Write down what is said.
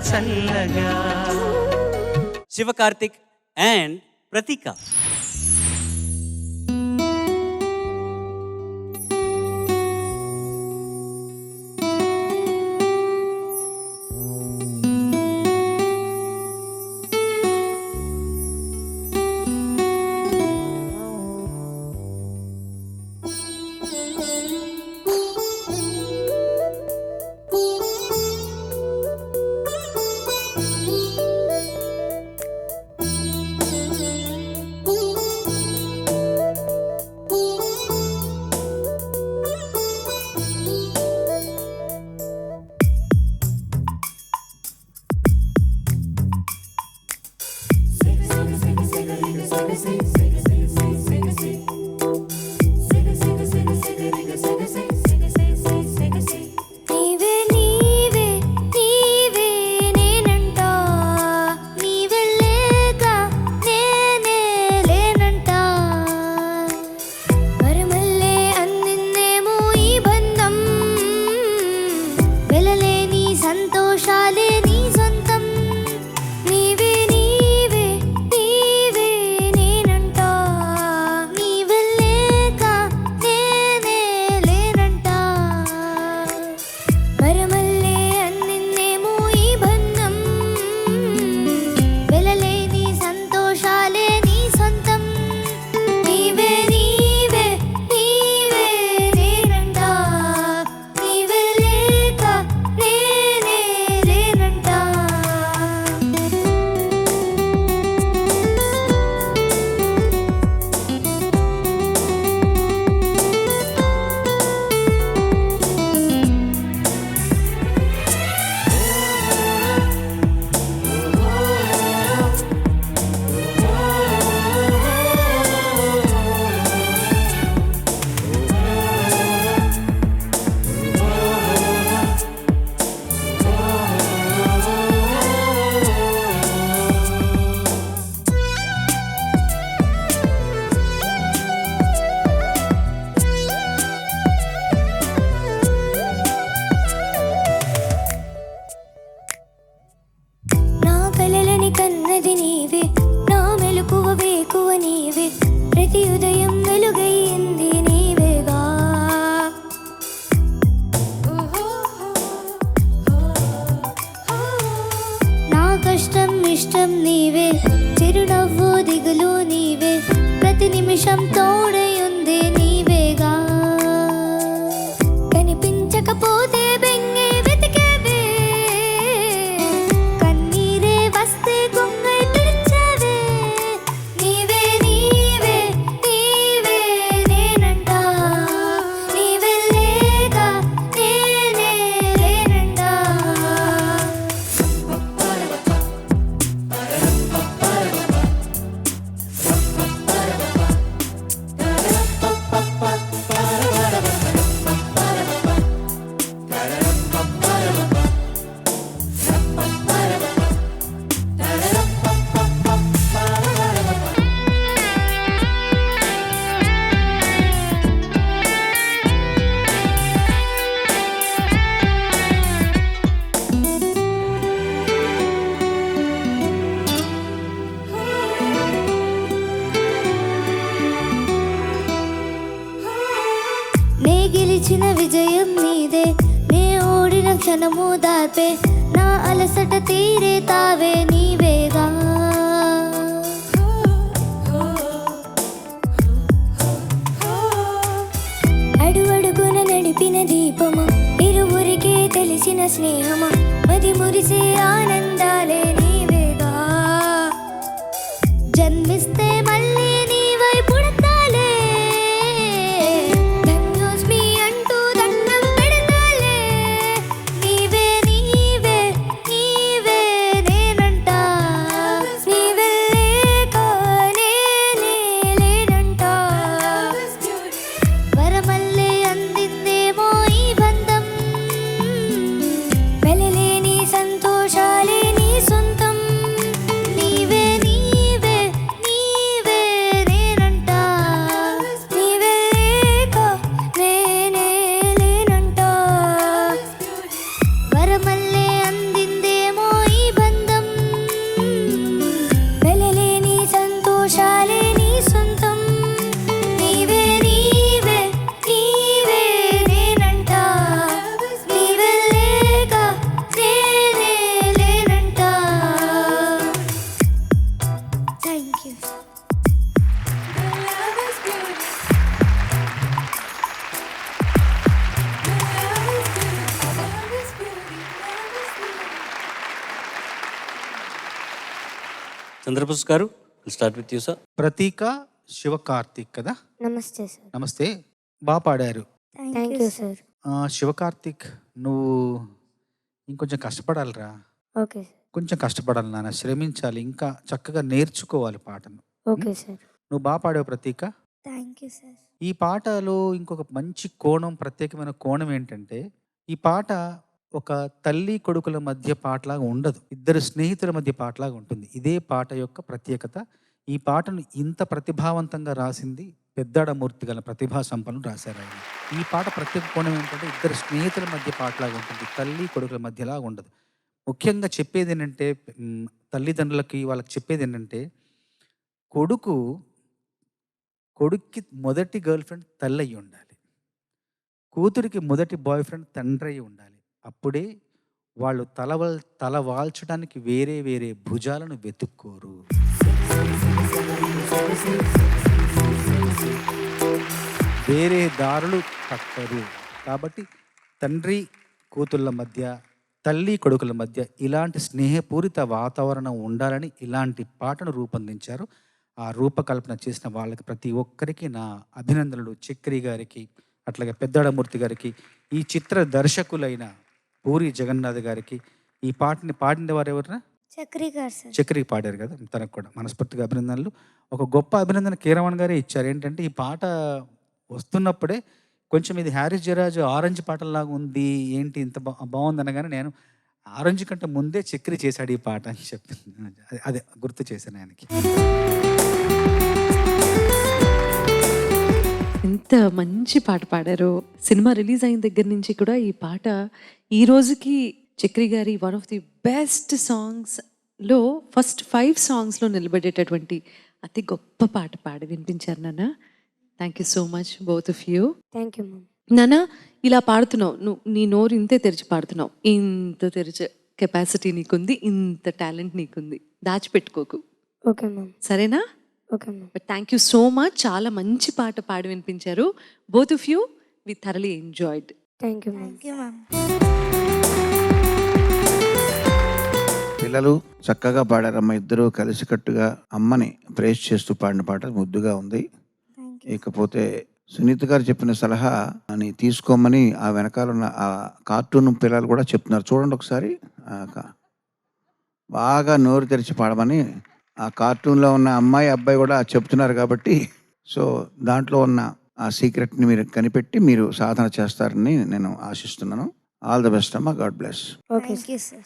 చల్లగా. శివకార్తిక్ అండ్ ప్రతీక. ఇష్టం నీవే, చిరునవ్వు దిగులు నీవే, ప్రతి నిమిషం తోడై ఉంది నీవేగా. కనిపించకపోతే బెంగే వెతికేవే, కన్నీరే వస్తే కొంగై తుడిచావే. నీవే నీవే నీవే నేనంట, నీవే లేక నేనే లేనంట. నే గెలిచిన విజయం నీదే, నే ఓడిన క్షణము దాపే, నా అలసట తీరే తావే నీవేగా. అడుగడుగున నడిపిన దీపము, ఇరువురికే తెలిసిన స్నేహము, మది మురిసే ఆనందాలే నీవేగా. జన్మిస్తే మళ్ళీ నీవై పుడతాలే, ధన్యోస్మి అంటూ దండం పెడతాలే. నీవే నీవే నీవే నేనంట, నీవే లేక నేనే లేనంట. వరమల్లే అందిందేమో ఈ బంధం, వెలలేని సంతోషాలే నీ సొంతం. నీవే నీవే నీవే చంద్రబోస్ గారు, స్టార్ట్ విత్ యూ సార్. ప్రతీక, శివకార్తిక్ కదా. నమస్తే సార్. నమస్తే, బాగా పాడారు. Thank you sir. శివకార్తిక్, నువ్వు ఇంకొంచెం కష్టపడాలిరా. Okay sir. కొంచెం కష్టపడాలి నాన్న, శ్రమించాలి, ఇంకా చక్కగా నేర్చుకోవాలి పాటను. Okay sir. నువ్వు బాగా పాడావు ప్రతీక. Thank you sir. ఈ పాటలో ఇంకొక మంచి కోణం, ప్రత్యేకమైన కోణం ఏంటంటే, ఈ పాట ఒక తల్లి కొడుకుల మధ్య పాటలాగా ఉండదు, ఇద్దరు స్నేహితుల మధ్య పాటలాగా ఉంటుంది. ఇదే పాట యొక్క ప్రత్యేకత. ఈ పాటను ఇంత ప్రతిభావంతంగా రాసింది పెద్దాడమూర్తి గల ప్రతిభా సంపన్నులు రాశారు ఆయన. ఈ పాట ప్రత్యేక కోణం ఏంటంటే, ఇద్దరు స్నేహితుల మధ్య పాటలాగా ఉంటుంది, తల్లి కొడుకుల మధ్యలాగా ఉండదు. ముఖ్యంగా చెప్పేది ఏంటంటే, తల్లిదండ్రులకి వాళ్ళకి చెప్పేది ఏంటంటే, కొడుక్కి మొదటి గర్ల్ ఫ్రెండ్ తల్లి అయి ఉండాలి, కూతురికి మొదటి బాయ్ ఫ్రెండ్ తండ్రి అయి ఉండాలి. అప్పుడే వాళ్ళు తల వాల్చడానికి వేరే వేరే భుజాలను వెతుక్కోరు. వేరే దారులు పట్టరు. కాబట్టి తండ్రి కూతుళ్ళ మధ్య, తల్లి కొడుకుల మధ్య ఇలాంటి స్నేహపూరిత వాతావరణం ఉండాలని ఇలాంటి పాటను రూపొందించారు. ఆ రూపకల్పన చేసిన వాళ్ళకి ప్రతి ఒక్కరికి నా అభినందనలు. చక్రి గారికి, అట్లాగే పెద్దాడమూర్తి గారికి, ఈ చిత్ర దర్శకులైన పూరి జగన్నాథ్ గారికి. ఈ పాటని పాడిన వారు ఎవరైనా చక్రి గారు సార్. చక్రి పాడారు కదా, తనకు కూడా మనస్ఫూర్తిగా అభినందనలు. ఒక గొప్ప అభినందన కీరవాణి గారే ఇచ్చారు. ఏంటంటే, ఈ పాట వస్తున్నప్పుడే కొంచెం ఇది హ్యారిస్ జయరాజ్ ఆరెంజ్ పాటలాగా ఉంది, ఏంటి ఇంత బాగుంది అనగానే నేను ఆరెంజ్ కంటే ముందే చక్రి చేశాడు ఈ పాట అని చెప్పి అదే గుర్తు చేశాను ఆయనకి. ఎంత మంచి పాట పాడారో. సినిమా రిలీజ్ అయిన దగ్గర నుంచి కూడా ఈ పాట ఈ రోజుకి చక్రి గారి వన్ ఆఫ్ ది బెస్ట్ సాంగ్స్లో ఫస్ట్ 5 సాంగ్స్లో నిలబడేటటువంటి అతి గొప్ప పాట పాడి వినిపించారు నాన్న. Thank you so much both of you. Thank you ma'am. నాన్న, ఇలా పాడుతున్నావు, నువ్వు నీ నోరు ఇంతే తెరిచి పాడుతున్నావు. ఇంత తెరిచే కెపాసిటీ నీకుంది, ఇంత టాలెంట్ నీకుంది, దాచిపెట్టుకోకు, ఓకే మ్యామ్. సరేనా? Okay ma'am. But thank you so much. చాలా మంచి పాట పాడి వినిపించారు. Both of you, we thoroughly enjoyed. Thank you ma'am. పిల్లలు చక్కగా పాడారమ్మ, ఇద్దరు కలిసికట్టుగా అమ్మని ప్రేస్ చేస్తూ పాడిన పాట ముద్దుగా ఉంది. ఇకపోతే సునీత గారు చెప్పిన సలహా అని తీసుకోమని ఆ వెనకాల ఉన్న ఆ కార్టూన్ పిల్లలు కూడా చెప్తున్నారు. చూడండి ఒకసారి, బాగా నోరు తెరిచి పాడమని ఆ కార్టూన్లో ఉన్న అమ్మాయి అబ్బాయి కూడా చెప్తున్నారు. కాబట్టి సో దాంట్లో ఉన్న ఆ సీక్రెట్ని మీరు కనిపెట్టి మీరు సాధన చేస్తారని నేను ఆశిస్తున్నాను. ఆల్ ద బెస్ట్ అమ్మా, గాడ్ బ్లెస్. Okay sir.